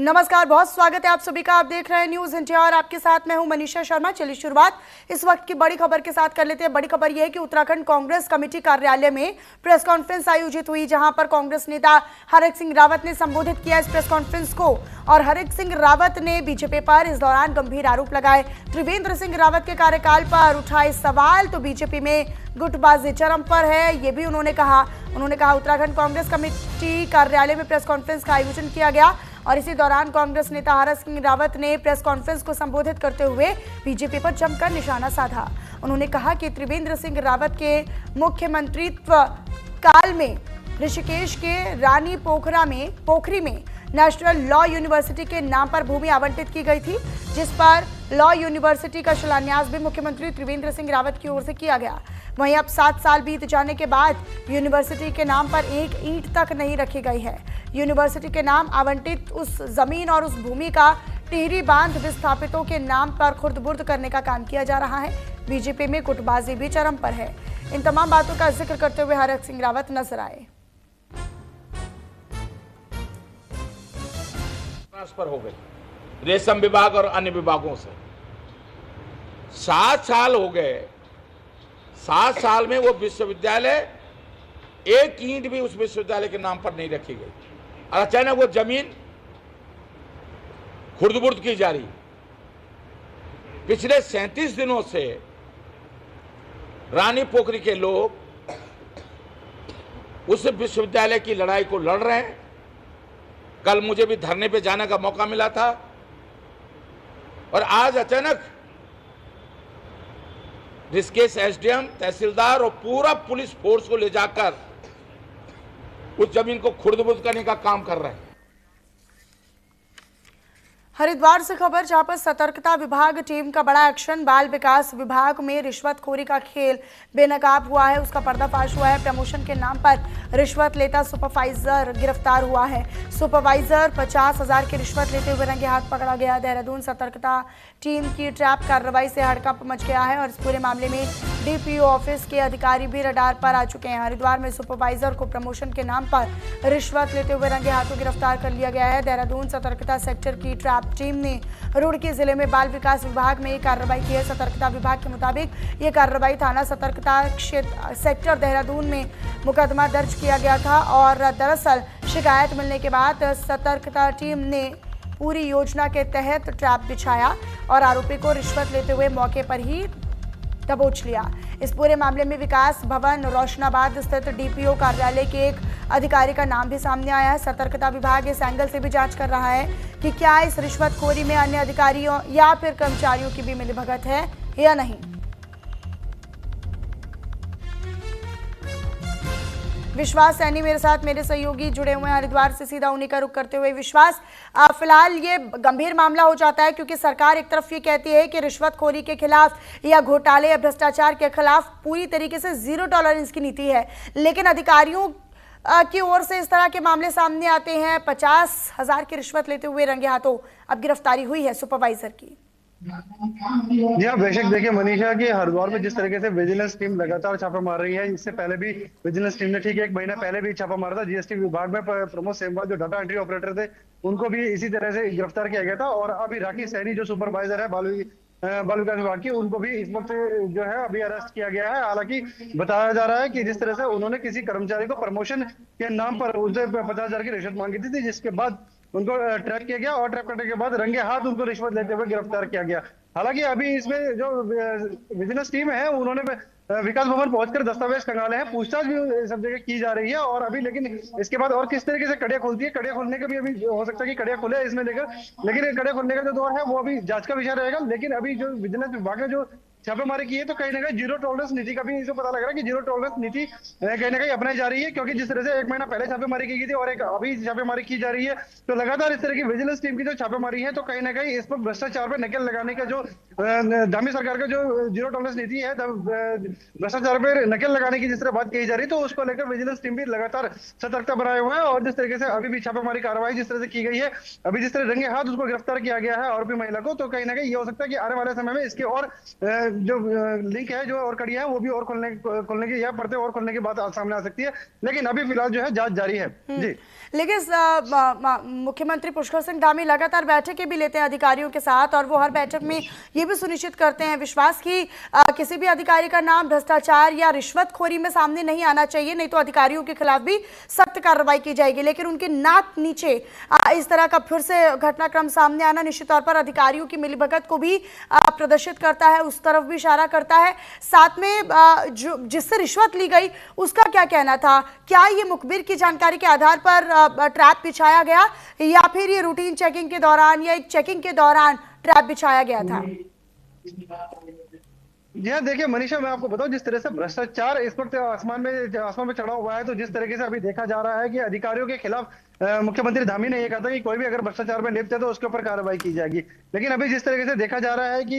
नमस्कार, बहुत स्वागत है आप सभी का। आप देख रहे हैं न्यूज इंडिया और आपके साथ मैं हूं मनीषा शर्मा। चलिए शुरुआत इस वक्त की बड़ी खबर के साथ कर लेते हैं। बड़ी खबर यह है कि उत्तराखंड कांग्रेस कमेटी कार्यालय में प्रेस कॉन्फ्रेंस आयोजित हुई, जहां पर कांग्रेस नेता हरक सिंह रावत ने संबोधित किया इस प्रेस कॉन्फ्रेंस को। और हरक सिंह रावत ने बीजेपी पर इस दौरान गंभीर आरोप लगाए। त्रिवेंद्र सिंह रावत के कार्यकाल पर उठाए सवाल तो बीजेपी में गुटबाजी चरम पर है, ये भी उन्होंने कहा। उत्तराखंड कांग्रेस कमेटी कार्यालय में प्रेस कॉन्फ्रेंस का आयोजन किया गया और इसी दौरान कांग्रेस नेता हरक सिंह रावत ने प्रेस कॉन्फ्रेंस को संबोधित करते हुए बीजेपी पर जमकर निशाना साधा। उन्होंने कहा कि त्रिवेंद्र सिंह रावत के मुख्यमंत्रित्व काल में ऋषिकेश के रानी पोखरी में नेशनल लॉ यूनिवर्सिटी के नाम पर भूमि आवंटित की गई थी, जिस पर लॉ यूनिवर्सिटी का शिलान्यास भी मुख्यमंत्री त्रिवेंद्र सिंह रावत की ओर से किया गया। वहीं अब 7 साल बीत जाने के बाद यूनिवर्सिटी के नाम पर एक ईंट तक नहीं रखी गई है। यूनिवर्सिटी के नाम आवंटित उस जमीन और उस भूमि का टिहरी बांध विस्थापितों के नाम पर खुर्द-बुर्द करने का काम किया जा रहा है। बीजेपी में गुटबाजी भी चरम पर है। इन तमाम बातों का जिक्र करते हुए हरक सिंह रावत नजर आए। ट्रांसफर हो गई रेशम विभाग और अन्य विभागों से। 7 साल हो गए। 7 साल में वो विश्वविद्यालय एक ईंट भी उस विश्वविद्यालय के नाम पर नहीं रखी गई और अचानक वो जमीन खुर्द-बुर्द की जा रही। पिछले 37 दिनों से रानी पोखरी के लोग उस विश्वविद्यालय की लड़ाई को लड़ रहे हैं। कल मुझे भी धरने पे जाने का मौका मिला था और आज अचानक ऋषिकेश एसडीएम, तहसीलदार और पूरा पुलिस फोर्स को ले जाकर उस जमीन को खुर्द-बुर्द करने का काम कर रहे हैं। हरिद्वार से खबर, जहां पर सतर्कता विभाग टीम का बड़ा एक्शन। बाल विकास विभाग में रिश्वतखोरी का खेल बेनकाब हुआ है, उसका पर्दाफाश हुआ है। प्रमोशन के नाम पर रिश्वत लेता सुपरवाइजर गिरफ्तार हुआ है। सुपरवाइजर 50,000 की रिश्वत लेते हुए रंगे हाथ पकड़ा गया। देहरादून सतर्कता टीम की ट्रैप कार्रवाई से हड़कंप मच गया है और इस पूरे मामले में डीपीओ ऑफिस के अधिकारी भी रडार पर आ चुके हैं। हरिद्वार में सुपरवाइजर को प्रमोशन के नाम पर रिश्वत लेते हुए रंगे हाथों गिरफ्तार कर लिया गया है। देहरादून सतर्कता सेक्टर की ट्रैप टीम ने रुड़की जिले में बाल विकास विभाग में कार्रवाई की है। सतर्कता विभाग के मुताबिक ये कार्रवाई थाना सतर्कता क्षेत्र सेक्टर देहरादून में मुकदमा दर्ज किया गया था और दरअसल शिकायत मिलने के बाद सतर्कता टीम ने पूरी योजना के तहत ट्रैप बिछाया और आरोपी को रिश्वत लेते हुए मौके पर ही दबोच लिया। इस पूरे मामले में विकास भवन रोशनाबाद स्थित डीपीओ कार्यालय के एक अधिकारी का नाम भी सामने आया है। सतर्कता विभाग इस एंगल से भी जांच कर रहा है कि क्या इस रिश्वतखोरी में अन्य अधिकारियों या फिर कर्मचारियों की भी मिलीभगत है या नहीं। विश्वास सैनी मेरे साथ मेरे सहयोगी जुड़े हुए हैं हरिद्वार से, सीधा उन्हीं का रुख करते हुए। विश्वास, फिलहाल ये गंभीर मामला हो जाता है क्योंकि सरकार एक तरफ ये कहती है कि रिश्वतखोरी के खिलाफ या घोटाले या भ्रष्टाचार के खिलाफ पूरी तरीके से 0 टॉलरेंस की नीति है, लेकिन अधिकारियों की ओर से इस तरह के मामले सामने आते हैं। 50,000 की रिश्वत लेते हुए रंगे हाथों अब गिरफ्तारी हुई है सुपरवाइजर की। जी हाँ, बेशक देखिए मनीषा, की हरिद्वार में जिस तरीके से विजिलेंस टीम लगातार छापा मार रही है, इससे पहले भी विजिलेंस टीम ने ठीक 1 महीना पहले भी छापा मारा था। जीएसटी विभाग में प्रमोद सेमवाल जो डाटा एंट्री ऑपरेटर थे, उनको भी इसी तरह से गिरफ्तार किया गया था। और अभी राकेश सैनी जो सुपरवाइजर है बाल विकास विभाग की, उनको भी इस वक्त जो है अभी अरेस्ट किया गया है। हालांकि बताया जा रहा है कि जिस तरह से उन्होंने किसी कर्मचारी को प्रमोशन के नाम पर उनसे 50,000 की रिश्वत मांगी थी, जिसके बाद उनको ट्रैप किया गया और ट्रैप करने के बाद रंगे हाथ उनको रिश्वत लेते हुए गिरफ्तार किया गया। हालांकि अभी इसमें जो विजिलेंस टीम है, उन्होंने विकास भवन पहुंचकर दस्तावेज खंगाले हैं, पूछताछ भी सब जगह की जा रही है। और अभी लेकिन इसके बाद और किस तरीके से कड़ियां खुलती है, कड़ियां खोलने का भी अभी हो सकता है कि कड़ियां खुले इसमें लेकर, लेकिन कड़ियां खोलने का जो दौर है वो अभी जांच का विषय रहेगा। लेकिन अभी जो विजिलेंस विभाग ने जो छापेमारी की है, तो कहीं ना कहीं 0 टॉलरेंस नीति का भी इसे पता लग रहा है कि 0 टॉलरेंस नीति कहीं ना कहीं अपनाई जा रही है। क्योंकि जिस तरह से 1 महीना पहले छापेमारी की गई थी और एक अभी छापेमारी की जा रही है, तो लगातार इस तरह की विजिलेंस टीम की जो छापेमारी है, तो कहीं ना कहीं इस पर भ्रष्टाचार पर नकेल लगाने का जो दामी सरकार का जो 0 टॉलरेंस नीति है, भ्रष्टाचार पर नकेल लगाने की जिस तरह बात कही जा रही है, तो उसको लेकर विजिलेंस टीम भी लगातार सतर्कता बनाए हुए है। और जिस तरीके से अभी भी छापेमारी कार्रवाई जिस तरह से की गई है, अभी जिस तरह रंगे हाथ उसको गिरफ्तार किया गया है आरोपी महिला को, तो कहीं ना कहीं ये हो सकता है कि आने वाले समय में इसके और जो लिंक है, जो और कड़ियां हैं, वो भी और खोलने की या पर्दे और खोलने की बात सामने आ सकती है। लेकिन अभी फिलहाल जो है जांच जारी है जी। लेकिन मुख्यमंत्री पुष्कर सिंह धामी लगातार बैठकें भी लेते हैं अधिकारियों के साथ, और वो हर बैठक में ये भी सुनिश्चित करते हैं विश्वास की किसी भी अधिकारी का नाम भ्रष्टाचार या रिश्वतखोरी में सामने नहीं आना चाहिए, नहीं तो अधिकारियों के खिलाफ भी सख्त कार्रवाई की जाएगी। लेकिन उनके नाक नीचे इस तरह का फिर से घटनाक्रम सामने आना निश्चित तौर पर अधिकारियों की मिलीभगत को भी प्रदर्शित करता है, उस तरफ भी इशारा करता है। साथ में जो जिससे रिश्वत ली गई उसका क्या कहना था? क्या ये मुखबिर की जानकारी के आधार पर ट्रैप बिछाया गया, या फिर ये रूटीन चेकिंग के दौरान या एक चेकिंग के दौरान ट्रैप बिछाया गया था? जी हाँ, देखिए मनीषा, मैं आपको बताऊं, जिस तरह से भ्रष्टाचार इस वक्त आसमान में चढ़ा हुआ है, तो जिस तरीके से अभी देखा जा रहा है कि अधिकारियों के खिलाफ मुख्यमंत्री धामी ने ये कहा था कि कोई भी अगर भ्रष्टाचार में लिप्त है तो उसके ऊपर कार्रवाई की जाएगी। लेकिन अभी जिस तरीके से देखा जा रहा है कि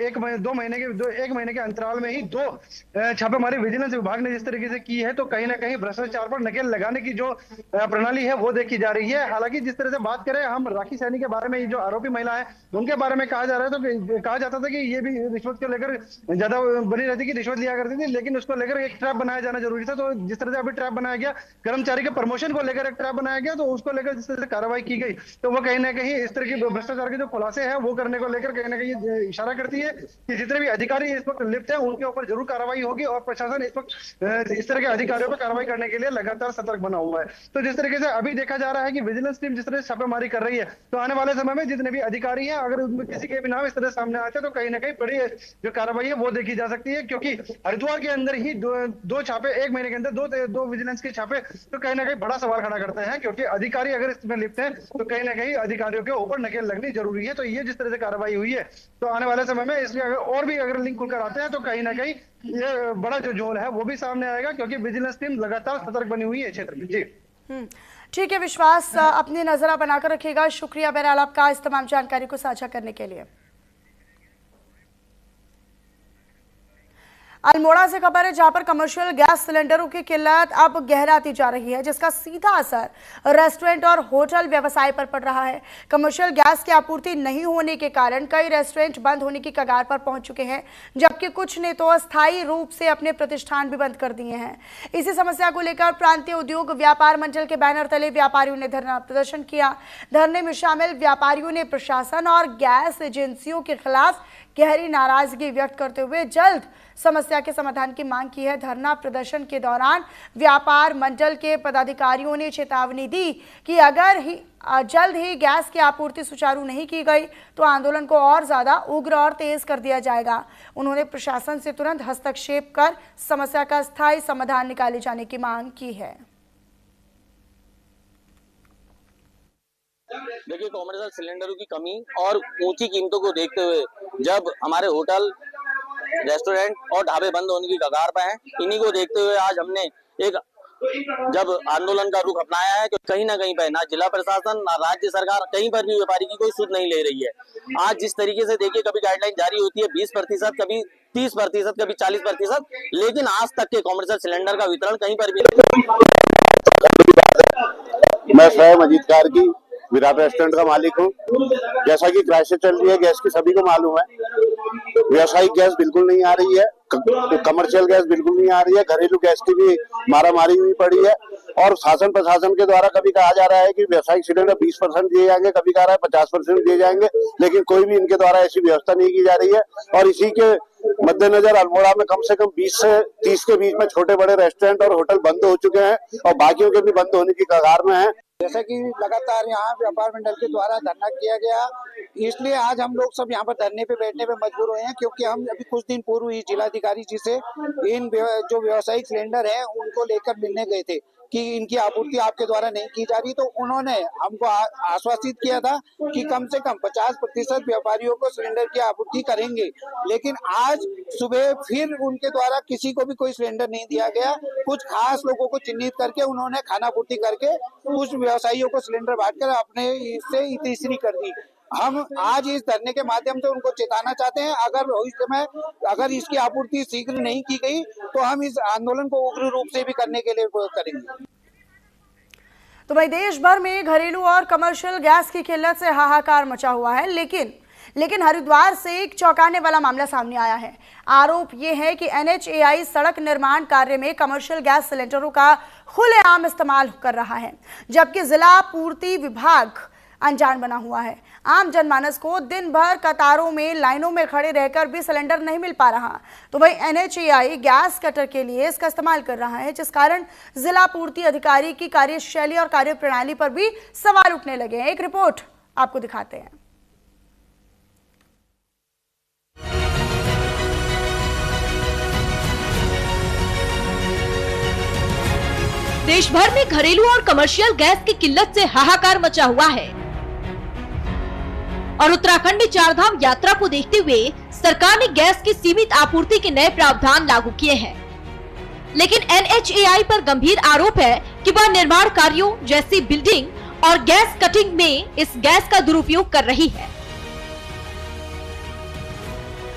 एक महीने के अंतराल में ही 2 छापेमारी विजिलेंस विभाग ने जिस तरीके से की है, तो कहीं ना कहीं भ्रष्टाचार पर नकेल लगाने की जो प्रणाली है वो देखी जा रही है। हालांकि जिस तरह से बात करें हम राखी सैनी के बारे में, जो आरोपी महिला है उनके बारे में कहा जा रहा है, तो कहा जाता था कि ये भी रिश्वत को लेकर ज्यादा बनी रहती, कि रिश्वत लिया करती थी, लेकिन उसको लेकर एक ट्रैप बनाया जाना जरूरी था। तो जिस तरह से अभी ट्रैप बनाया गया, कर्मचारी के प्रमोशन को लेकर एक ट्रैप बनाया गया, तो उसको लेकर जिस तरह से कार्रवाई की गई, तो वो कहीं ना कहीं इस तरह की भ्रष्टाचार के जो खुलासे हैं वो करने को लेकर कहीं ना कहीं इशारा करती है कि जितने भी अधिकारी इस वक्त लिप्त हैं उनके ऊपर जरूर कार्रवाई होगी, और प्रशासन इस वक्त इस तरह के अधिकारियों पर कार्रवाई करने के लिए लगातार सतर्क बना हुआ है। तो जिस तरीके से अभी देखा जा रहा है कि विजिलेंस टीम जिस तरह से छापेमारी कर रही है, तो आने वाले समय में जितने भी अधिकारी हैं, अगर उनमें किसी के भी नाम इस तरह सामने आते हैं, तो कहीं ना कहीं बड़ी जो कार्रवाई है वो देखी जा सकती है। क्योंकि हरिद्वार के अंदर ही दो छापे, एक महीने के अंदर दो विजिलेंस के छापे, तो कहीं ना कहीं बड़ा सवाल खड़ा करते हैं। क्योंकि अधिकारी अगर इसमें लिप्त हैं तो कहीं ना कहीं अधिकारियों के ऊपर नकेल लगनी जरूरी है। तो ये जिस तरह से कार्रवाई हुई है, तो आने वाले समय में इसके और भी अगर लिंक खुलकर आते हैं, तो कहीं ना कहीं ये बड़ा जो झोल है वो भी सामने आएगा। क्योंकि विजिलेंस टीम लगातार सतर्क बनी हुई है क्षेत्र में जी। ठीक है विश्वास, अपनी नजर बनाकर रखिएगा। शुक्रिया बहरहाल आपका इस तमाम जानकारी को साझा करने के लिए। अल्मोड़ा से खबर है, जहां पर कमर्शियल गैस सिलेंडरों की किल्लत अब गहराती जा रही है, जिसका सीधा असर रेस्टोरेंट और होटल व्यवसाय पर पड़ रहा है। कमर्शियल गैस की आपूर्ति नहीं होने के कारण कई रेस्टोरेंट बंद होने की कगार पर पहुंच चुके हैं, जबकि कुछ ने तो अस्थायी रूप से अपने प्रतिष्ठान भी बंद कर दिए हैं। इसी समस्या को लेकर प्रांतीय उद्योग व्यापार मंडल के बैनर तले व्यापारियों ने धरना प्रदर्शन किया। धरने में शामिल व्यापारियों ने प्रशासन और गैस एजेंसियों के खिलाफ गहरी नाराजगी व्यक्त करते हुए जल्द समस्या के समाधान की मांग की है। धरना प्रदर्शन के दौरान व्यापार मंडल के पदाधिकारियों ने चेतावनी दी कि अगर जल्द ही गैस की आपूर्ति सुचारू नहीं की गई तो आंदोलन को और ज्यादा उग्र और तेज कर दिया जाएगा। उन्होंने प्रशासन से तुरंत हस्तक्षेप कर समस्या का स्थायी समाधान निकाले जाने की मांग की है। देखिए, कॉमर्शियल सिलेंडरों की कमी और ऊंची कीमतों को देखते हुए जब हमारे होटल, रेस्टोरेंट और ढाबे बंद होने की कगार पर हैं, इन्हीं को देखते हुए आज हमने जब आंदोलन का रुख अपनाया है, तो कहीं ना कहीं पे ना जिला प्रशासन ना राज्य सरकार कहीं पर भी व्यापारी की कोई सुध नहीं ले रही है। आज जिस तरीके से देखिए, कभी गाइडलाइन जारी होती है 20%, कभी 30%, कभी 40%, लेकिन आज तक के कॉमर्शियल सिलेंडर का वितरण कहीं पर भी नहीं। मैं स्वयं अजीत कार की विराट रेस्टोरेंट का मालिक हूँ। जैसा कि क्राइसिस चल रही है गैस की, सभी को मालूम है, व्यावसायिक गैस बिल्कुल नहीं आ रही है, कमर्शियल गैस बिल्कुल नहीं आ रही है, घरेलू गैस की भी मारामारी हुई पड़ी है। और शासन प्रशासन के द्वारा कभी कहा जा रहा है कि व्यावसायिक सिलेंडर 20% दिए जाएंगे, कभी कहा रहा है 50% दिए जाएंगे, लेकिन कोई भी इनके द्वारा ऐसी व्यवस्था नहीं की जा रही है। और इसी के मद्देनजर अल्मोड़ा में कम से कम 20 से 30 के बीच में छोटे बड़े रेस्टोरेंट और होटल बंद हो चुके हैं और बाकियों के भी बंद होने की कगार में है। जैसा कि लगातार यहाँ व्यापार मंडल के द्वारा धरना किया गया, इसलिए आज हम लोग सब यहाँ पर धरने पे बैठने पे मजबूर हुए हैं। क्योंकि हम अभी कुछ दिन पूर्व ही जिलाधिकारी जी से इन जो व्यावसायिक सिलेंडर है उनको लेकर मिलने गए थे कि इनकी आपूर्ति आपके द्वारा नहीं की जा रही। तो उन्होंने हमको आश्वासित किया था कि कम से कम 50% व्यापारियों को सिलेंडर की आपूर्ति करेंगे, लेकिन आज सुबह फिर उनके द्वारा किसी को भी कोई सिलेंडर नहीं दिया गया। कुछ खास लोगों को चिन्हित करके उन्होंने खानापूर्ति करके कुछ व्यवसायियों को सिलेंडर बांटकर अपने इससे इतिश्री कर दी। हम आज इस धरने के माध्यम से उनको चेताना चाहते हैं, अगर भविष्य में अगर इसकी आपूर्ति शीघ्र नहीं की गई तो हम इस आंदोलन को उग्र रूप से भी करने के लिए करेंगे। तो भाई देश भर में घरेलू और कमर्शियल गैस की किल्लत से हाहाकार मचा हुआ है, लेकिन लेकिन हरिद्वार से एक चौंकाने वाला मामला सामने आया है। आरोप ये है कि NHAI सड़क निर्माण कार्य में कमर्शियल गैस सिलेंडरों का खुलेआम इस्तेमाल कर रहा है, जबकि जिला पूर्ति विभाग अनजान बना हुआ है। आम जनमानस को दिन भर कतारों में लाइनों में खड़े रहकर भी सिलेंडर नहीं मिल पा रहा, तो वही NHAI गैस कटर के लिए इसका इस्तेमाल कर रहा है, जिस कारण जिला पूर्ति अधिकारी की कार्यशैली और कार्यप्रणाली पर भी सवाल उठने लगे हैं। एक रिपोर्ट आपको दिखाते हैं। देश भर में घरेलू और कमर्शियल गैस की किल्लत से हाहाकार मचा हुआ है और उत्तराखंड में चारधाम यात्रा को देखते हुए सरकार ने गैस की सीमित आपूर्ति के नए प्रावधान लागू किए हैं। लेकिन NHAI पर गंभीर आरोप है कि वह निर्माण कार्यों जैसी बिल्डिंग और गैस कटिंग में इस गैस का दुरुपयोग कर रही है।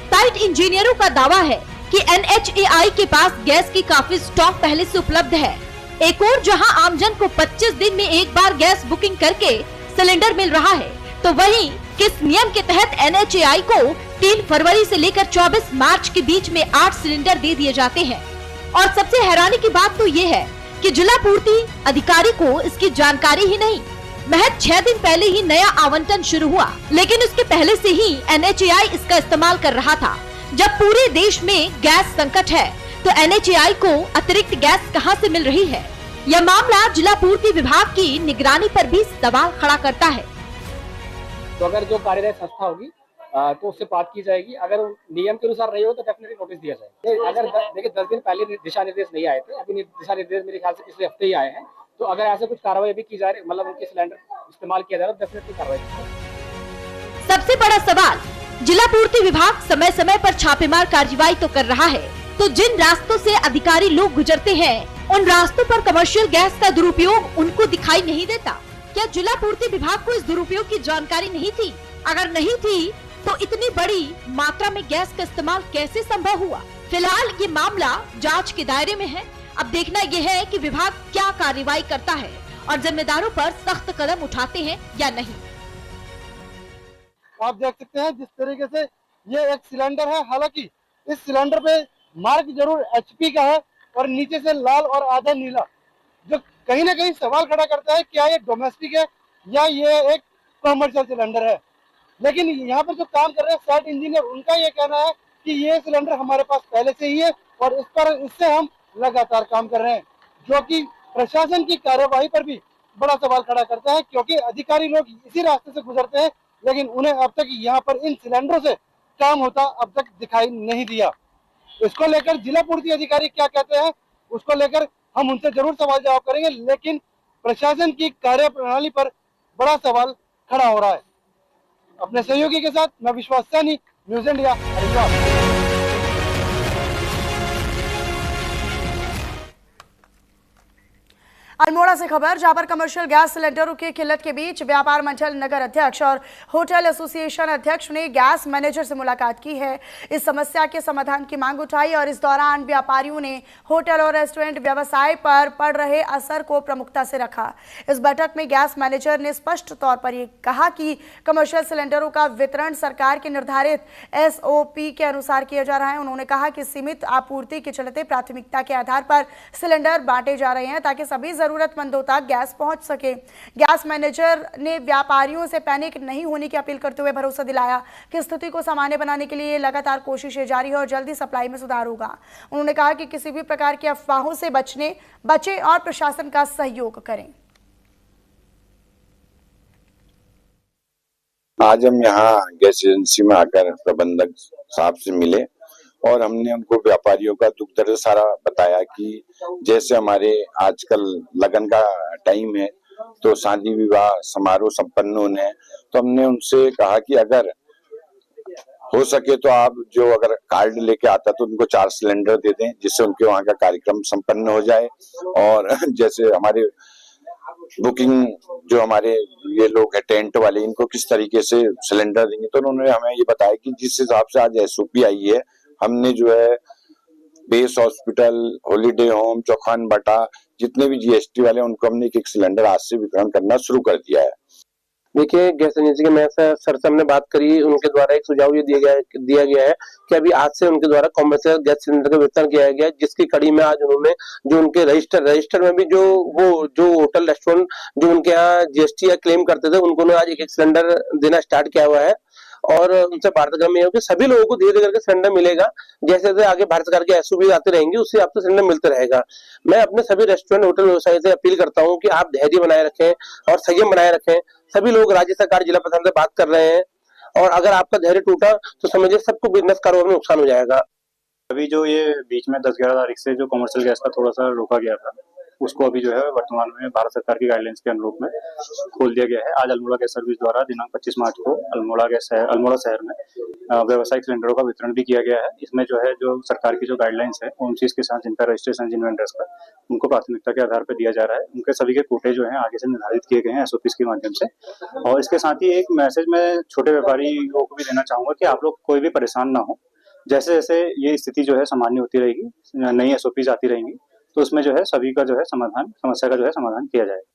साइट इंजीनियरों का दावा है कि NHAI के पास गैस की काफी स्टॉक पहले से उपलब्ध है। एक और जहां आमजन को 25 दिन में एक बार गैस बुकिंग करके सिलेंडर मिल रहा है, तो वहीं किस नियम के तहत NHAI को 3 फरवरी से लेकर 24 मार्च के बीच में 8 सिलेंडर दे दिए जाते हैं। और सबसे हैरानी की बात तो ये है कि जिला पूर्ति अधिकारी को इसकी जानकारी ही नहीं। महज 6 दिन पहले ही नया आवंटन शुरू हुआ, लेकिन उसके पहले से ही NHAI इसका इस्तेमाल कर रहा था। जब पूरे देश में गैस संकट है तो NHAI को अतिरिक्त गैस कहां से मिल रही है? यह मामला जिला पूर्ति विभाग की निगरानी पर भी सवाल खड़ा करता है। तो अगर जो कार्यदायी संस्था होगी तो उससे बात की जाएगी। अगर नियम के अनुसार नहीं हो तो डेफिनेटली नोटिस दिया जाएगा। अगर देखिए 10 दिन पहले दिशा निर्देश नहीं आए थे, अभी दिशा निर्देश मेरे ख्याल से पिछले हफ्ते ही आए हैं, तो अगर ऐसे कुछ कार्रवाई भी की जा रही, मतलब उनके सिलेंडर इस्तेमाल किया जा रहा है, तो डेफिनेटली कार्रवाई की जाएगी। सबसे बड़ा सवाल, जिला पूर्ति विभाग समय समय पर छापेमार कार्रवाई तो कर रहा है, तो जिन रास्तों से अधिकारी लोग गुजरते हैं उन रास्तों पर कमर्शियल गैस का दुरुपयोग उनको दिखाई नहीं देता। क्या जिला पूर्ति विभाग को इस दुरुपयोग की जानकारी नहीं थी? अगर नहीं थी तो इतनी बड़ी मात्रा में गैस का इस्तेमाल कैसे संभव हुआ? फिलहाल ये मामला जांच के दायरे में है। अब देखना यह है कि विभाग क्या कार्रवाई करता है और जिम्मेदारों पर सख्त कदम उठाते हैं या नहीं। आप देख सकते हैं जिस तरीके से ये एक सिलेंडर है, हालांकि इस सिलेंडर पे मार्क जरूर HP का है और नीचे से लाल और आधा नीला, जो कहीं ना कहीं सवाल खड़ा करता है क्या ये डोमेस्टिक है या ये एक कमर्शियल सिलेंडर है। लेकिन यहाँ पर जो काम कर रहे हैं साइट इंजीनियर, उनका ये कहना है कि ये सिलेंडर हमारे पास पहले से ही है और इससे हम लगातार काम कर रहे हैं, जो कि प्रशासन की कार्यवाही पर भी बड़ा सवाल खड़ा करता है, क्योंकि अधिकारी लोग इसी रास्ते से गुजरते हैं, लेकिन उन्हें अब तक यहाँ पर इन सिलेंडरों से काम होता अब तक दिखाई नहीं दिया। इसको लेकर जिला पूर्ति अधिकारी क्या कहते हैं उसको लेकर हम उनसे जरूर सवाल जवाब करेंगे, लेकिन प्रशासन की कार्यप्रणाली पर बड़ा सवाल खड़ा हो रहा है। अपने सहयोगी के साथ मैं विश्वास सैनी, न्यूज़ इंडिया, हरिद्वार। अल्मोड़ा से खबर, जहां पर कमर्शियल गैस सिलेंडरों की किल्लत के बीच व्यापार मंडल नगर अध्यक्ष और होटल एसोसिएशन अध्यक्ष ने गैस मैनेजर से मुलाकात की है। इस समस्या के समाधान की मांग उठाई और इस दौरान व्यापारियों ने होटल और रेस्टोरेंट व्यवसाय पर पड़ रहे असर को प्रमुखता से रखा। इस बैठक में गैस मैनेजर ने स्पष्ट तौर पर यह कहा कि कमर्शियल सिलेंडरों का वितरण सरकार के निर्धारित SOP के अनुसार किया जा रहा है। उन्होंने कहा कि सीमित आपूर्ति के चलते प्राथमिकता के आधार पर सिलेंडर बांटे जा रहे हैं ताकि सभी जरूरतमंदों तक गैस पहुंच सके। गैस मैनेजर ने व्यापारियों से पैनिक नहीं होने की अपील करते हुए भरोसा दिलाया कि स्थिति को सामान्य बनाने के लिए लगातार कोशिशें जारी है और जल्दी सप्लाई में सुधार होगा। उन्होंने कहा कि किसी भी प्रकार की अफवाहों से बचें और प्रशासन का सहयोग करें। आज हम यहाँ गैस एजेंसी में आकर प्रबंधक साहब से मिले और हमने उनको व्यापारियों का दुख दर्द सारा बताया कि जैसे हमारे आजकल लगन का टाइम है तो शादी विवाह समारोह संपन्न होने हैं, तो हमने उनसे कहा कि अगर हो सके तो आप जो अगर कार्ड लेके आता तो उनको 4 सिलेंडर दे दें, जिससे उनके वहाँ का कार्यक्रम संपन्न हो जाए। और जैसे हमारे बुकिंग जो हमारे ये लोग है टेंट वाले, इनको किस तरीके से सिलेंडर देंगे, तो उन्होंने हमें ये बताया कि जिस हिसाब से आज SOP आई है, हमने जो है बेस हॉस्पिटल, हॉलीडे होम, चौखान बाटा, जितने भी GST वाले उनको हमने एक सिलेंडर आज से वितरण करना शुरू कर दिया है। देखिए, गैस एजेंसी के मैं सर से हमने बात करी, उनके द्वारा एक सुझाव ये दिया गया है कि अभी आज से उनके द्वारा कॉमर्शियल गैस सिलेंडर का वितरण किया गया है, जिसकी कड़ी में आज उन्होंने जो उनके रजिस्टर में भी जो होटल रेस्टोरेंट जो उनके यहाँ जीएसटी या क्लेम करते थे, उनको आज एक सिलेंडर देना स्टार्ट किया हुआ है। और उनसे वार्तालाप में कि सभी लोगों को धीरे धीरे करके सिलेंडर मिलेगा। जैसे जैसे आगे भारत सरकार की एसओपी आती रहेंगी, उससे आपको सिलेंडर मिलता रहेगा। मैं अपने सभी रेस्टोरेंट होटल व्यवसाय से अपील करता हूँ कि आप धैर्य बनाए रखें और संयम बनाए रखें। सभी लोग राज्य सरकार, जिला प्रशासन से बात कर रहे हैं, और अगर आपका धैर्य टूटा तो समझिए सबको बिजनेस कारोबार में नुकसान हो जाएगा। अभी जो ये बीच में 10-11 तारीख से जो कमर्शियल गैस का थोड़ा सा रोका गया था, उसको अभी जो है वर्तमान में भारत सरकार की गाइडलाइंस के अनुरूप में खोल दिया गया है। आज अल्मोड़ा गैस सर्विस द्वारा दिनांक 25 मार्च को अल्मोड़ा शहर में व्यावसायिक सिलेंडरों का वितरण भी किया गया है। इसमें जो है जो सरकार की जो गाइडलाइंस है उन चीज के साथ जिनका रजिस्ट्रेशन जिन वेंडर्स का, उनको प्राथमिकता के आधार पर दिया जा रहा है। उनके सभी के कोटे जो है आगे से निर्धारित किए गए हैं एसओपी के माध्यम से। और इसके साथ ही एक मैसेज मैं छोटे व्यापारियों को भी देना चाहूंगा कि आप लोग कोई भी परेशान ना हो। जैसे जैसे ये स्थिति जो है सामान्य होती रहेगी, नई एसओपीज आती रहेंगी, तो उसमें जो है सभी का जो है समस्या का जो है समाधान किया जाएगा।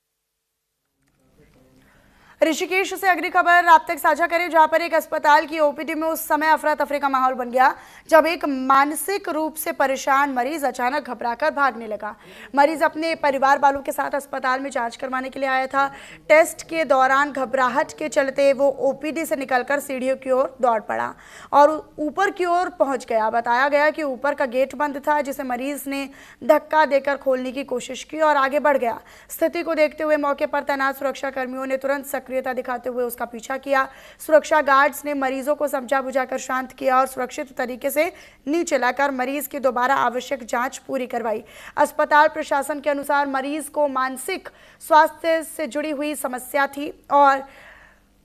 ऋषिकेश से अगली खबर आप तक साझा करें, जहां पर एक अस्पताल की ओपीडी में उस समय अफरा तफरी का माहौल बन गया जब एक मानसिक रूप से परेशान मरीज अचानक घबराकर भागने लगा। मरीज अपने परिवार वालों के साथ अस्पताल में जांच करवाने के लिए आया था। टेस्ट के दौरान घबराहट के चलते वो ओपीडी से निकलकर सीढ़ियों की ओर दौड़ पड़ा और ऊपर की ओर पहुंच गया। बताया गया कि ऊपर का गेट बंद था, जिसे मरीज ने धक्का देकर खोलने की कोशिश की और आगे बढ़ गया। स्थिति को देखते हुए मौके पर तैनात सुरक्षा कर्मियों ने तुरंत सक्रियता दिखाते हुए उसका पीछा किया। सुरक्षा गार्ड्स ने मरीजों को समझा बुझाकर शांत किया और सुरक्षित तरीके से नीचे लाकर मरीज की दोबारा आवश्यक जांच पूरी करवाई। अस्पताल प्रशासन के अनुसार मरीज को मानसिक स्वास्थ्य से जुड़ी हुई समस्या थी और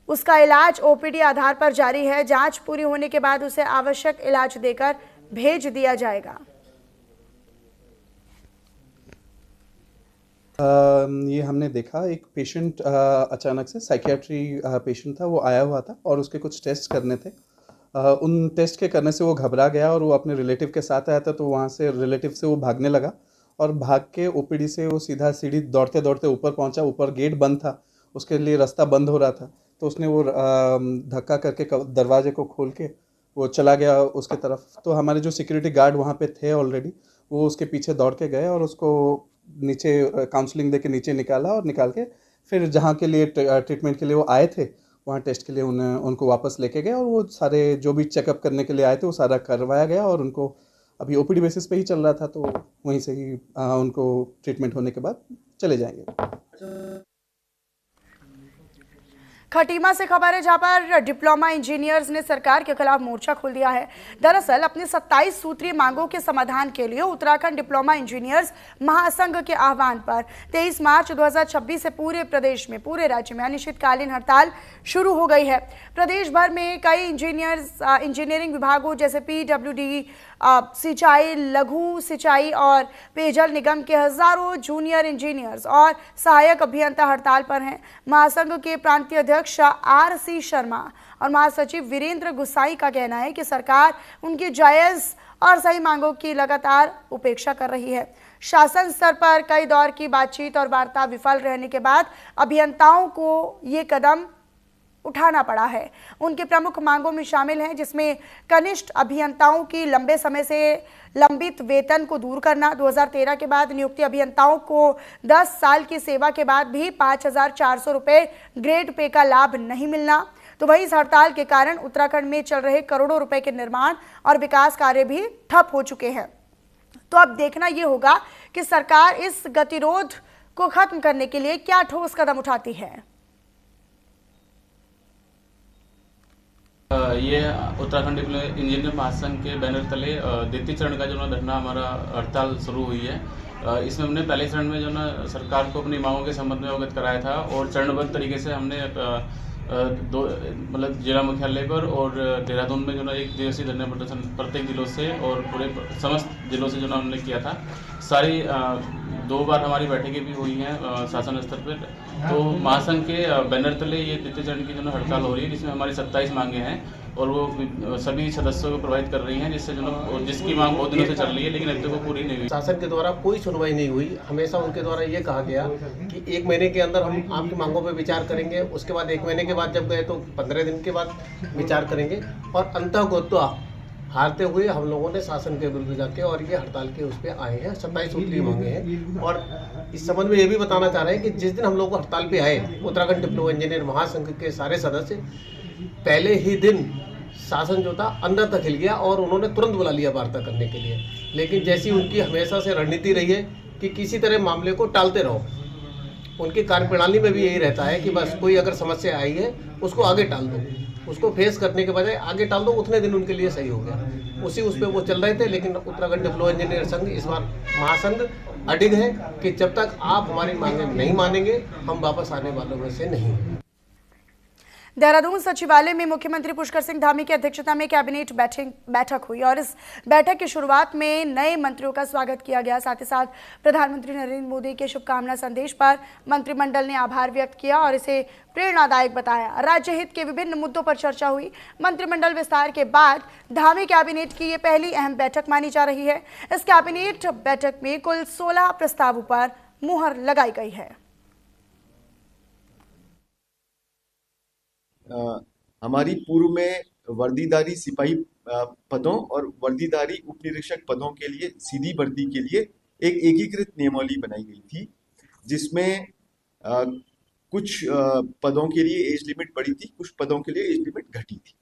उसका इलाज ओपीडी आधार पर जारी है। जांच पूरी होने के बाद उसे आवश्यक इलाज देकर भेज दिया जाएगा। ये हमने देखा एक पेशेंट अचानक से साइकियाट्री पेशेंट था, वो आया हुआ था और उसके कुछ टेस्ट करने थे। उन टेस्ट के करने से वो घबरा गया और वो अपने रिलेटिव के साथ आया था, तो वहाँ से रिलेटिव से वो भागने लगा और भाग के ओपीडी से वो सीधा सीढ़ी दौड़ते दौड़ते ऊपर पहुँचा। ऊपर गेट बंद था, उसके लिए रास्ता बंद हो रहा था, तो उसने वो धक्का करके दरवाजे को खोल के वो चला गया उसके तरफ। तो हमारे जो सिक्योरिटी गार्ड वहाँ पे थे ऑलरेडी, वो उसके पीछे दौड़ के गए और उसको नीचे काउंसलिंग देके नीचे निकाला और निकाल के फिर जहाँ के लिए ट्रीटमेंट के लिए वो आए थे वहाँ टेस्ट के लिए उनको वापस लेके गए और वो सारे जो भी चेकअप करने के लिए आए थे वो सारा करवाया गया और उनको अभी ओपीडी बेसिस पे ही चल रहा था, तो वहीं से ही उनको ट्रीटमेंट होने के बाद चले जाएंगे। खटीमा से खबर है, जहां पर डिप्लोमा इंजीनियर्स ने सरकार के खिलाफ मोर्चा खोल दिया है। दरअसल अपनी 27 सूत्रीय मांगों के समाधान के लिए उत्तराखंड डिप्लोमा इंजीनियर्स महासंघ के आह्वान पर 23 मार्च 2026 से पूरे प्रदेश में, पूरे राज्य में अनिश्चितकालीन हड़ताल शुरू हो गई है। प्रदेश भर में कई इंजीनियरिंग विभागों जैसे PWD, सिंचाई, लघु सिंचाई और पेयजल निगम के हजारों जूनियर इंजीनियर्स और सहायक अभियंता हड़ताल पर हैं। महासंघ के प्रांतीय अध्यक्ष RC शर्मा और महासचिव वीरेंद्र गुसाई का कहना है कि सरकार उनकी जायज और सही मांगों की लगातार उपेक्षा कर रही है। शासन स्तर पर कई दौर की बातचीत और वार्ता विफल रहने के बाद अभियंताओं को ये कदम उठाना पड़ा है। उनकी प्रमुख मांगों में शामिल हैं जिसमें कनिष्ठ अभियंताओं की लंबे समय से लंबित वेतन को दूर करना, 2013 के बाद नियुक्ति अभियंताओं को 10 साल की सेवा के बाद भी 5,400 रुपये ग्रेड पे का लाभ नहीं मिलना। तो वहीं इस हड़ताल के कारण उत्तराखंड में चल रहे करोड़ों रुपए के निर्माण और विकास कार्य भी ठप हो चुके हैं। तो अब देखना ये होगा कि सरकार इस गतिरोध को खत्म करने के लिए क्या ठोस कदम उठाती है। ये उत्तराखंड इंजीनियर महासंघ के बैनर तले द्वितीय चरण का जो ना धरना हमारा हड़ताल शुरू हुई है। इसमें हमने पहले चरण में जो ना सरकार को अपनी मांगों के संबंध में अवगत कराया था और चरणबद्ध तरीके से हमने मतलब जिला मुख्यालय पर और देहरादून में जो ना एक दिवसीय धरना प्रदर्शन प्रत्येक जिलों से और पूरे समस्त जिलों से जो ना हमने किया था। सारी 2 बार हमारी बैठकें भी हुई हैं शासन स्तर पर। तो महासंघ के बैनर तले ये द्वितीय चरण की जो ना हड़ताल हो रही है, जिसमें हमारी 27 मांगे हैं और वो सभी सदस्यों को प्रभावित कर रही हैं, जिससे जिसकी मांग बहुत दिनों से चल रही है लेकिन अब तक वो पूरी नहीं हुई। शासन के द्वारा कोई सुनवाई नहीं हुई। हमेशा उनके द्वारा ये कहा गया कि 1 महीने के अंदर हम आपकी मांगों पर विचार करेंगे, उसके बाद 1 महीने के बाद जब गए तो 15 दिन के बाद विचार करेंगे, और अंततः हारते हुए हम लोगों ने शासन के विरुद्ध जाके और ये हड़ताल के उस पर आए हैं। 27 सूत्रीय मांगे हैं। और इस संबंध में ये भी बताना चाह रहे हैं कि जिस दिन हम लोग हड़ताल पे आए, उत्तराखंड डिप्लोमा इंजीनियर महासंघ के सारे सदस्य पहले ही दिन शासन जो था अंदर तक हिल गया और उन्होंने तुरंत बुला लिया वार्ता करने के लिए। लेकिन जैसी उनकी हमेशा से रणनीति रही है कि किसी तरह मामले को टालते रहो, उनकी कार्यप्रणाली में भी यही रहता है कि बस कोई अगर समस्या आई है उसको आगे टाल दो, उसको फेस करने के बजाय आगे टाल दो, उतने दिन उनके लिए सही हो गया। उस पे वो चल रहे थे। लेकिन उत्तराखंड डिप्लोमा इंजीनियर संघ इस बार महासंघ अडिग है कि जब तक आप हमारी मांगे नहीं मानेंगे हम वापस आने वालों में से नहीं हैं। देहरादून सचिवालय में मुख्यमंत्री पुष्कर सिंह धामी की अध्यक्षता में कैबिनेट बैठक हुई और इस बैठक की शुरुआत में नए मंत्रियों का स्वागत किया गया। साथ ही साथ प्रधानमंत्री नरेंद्र मोदी के शुभकामना संदेश पर मंत्रिमंडल ने आभार व्यक्त किया और इसे प्रेरणादायक बताया। राज्य हित के विभिन्न मुद्दों पर चर्चा हुई। मंत्रिमंडल विस्तार के बाद धामी कैबिनेट की ये पहली अहम बैठक मानी जा रही है। इस कैबिनेट बैठक में कुल 16 प्रस्तावों पर मुहर लगाई गई है। हमारी पूर्व में वर्दीधारी सिपाही पदों और वर्दीधारी उप निरीक्षक पदों के लिए सीधी भर्ती के लिए एक एकीकृत नियमावली बनाई गई थी, जिसमें कुछ पदों के लिए एज लिमिट बढ़ी थी, कुछ पदों के लिए एज लिमिट घटी थी।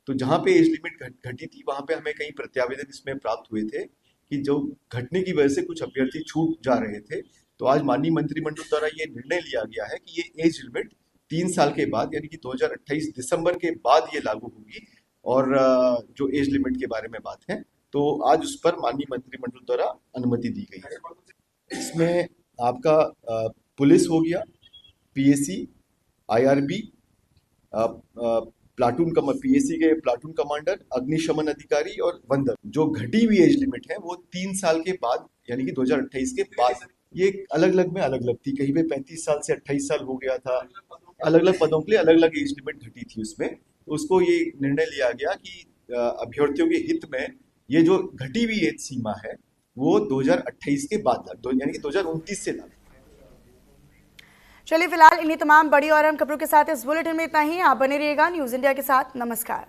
तो जहाँ पे एज लिमिट घटी थी वहाँ पे हमें कई प्रत्यावेदन इसमें प्राप्त हुए थे कि जो घटने की वजह से कुछ अभ्यर्थी छूट जा रहे थे। तो आज माननीय मंत्रिमंडल द्वारा ये निर्णय लिया गया है कि ये एज लिमिट 3 साल के बाद यानी कि 2028 दिसंबर के बाद ये लागू होगी। और जो एज लिमिट के बारे में बात है तो आज उस पर माननीय मंत्रिमंडल द्वारा अनुमति दी गई है। इसमें आपका पुलिस हो गया, पीएसी, आईआरबी, प्लाटून पीएसी के प्लाटून कमांडर, अग्निशमन अधिकारी और बंदर। जो घटी हुई एज लिमिट है वो 3 साल के बाद यानी कि 2028 के बाद, ये अलग अलग में अलग अलग थी। कहीं पे 35 साल से 28 साल हो गया था। अलग अलग पदों के लिए अलग अलग एज लिमिट घटी थी उसमें। तो उसको ये निर्णय लिया गया कि अभ्यर्थियों के हित में ये जो घटी हुई एज सीमा है वो 2028 के बाद यानी कि 2029 से लागू। चलिए फिलहाल इन्हीं तमाम बड़ी और अहम खबरों के साथ इस बुलेटिन में इतना ही। आप बने रहिएगा न्यूज़ इंडिया के साथ। नमस्कार।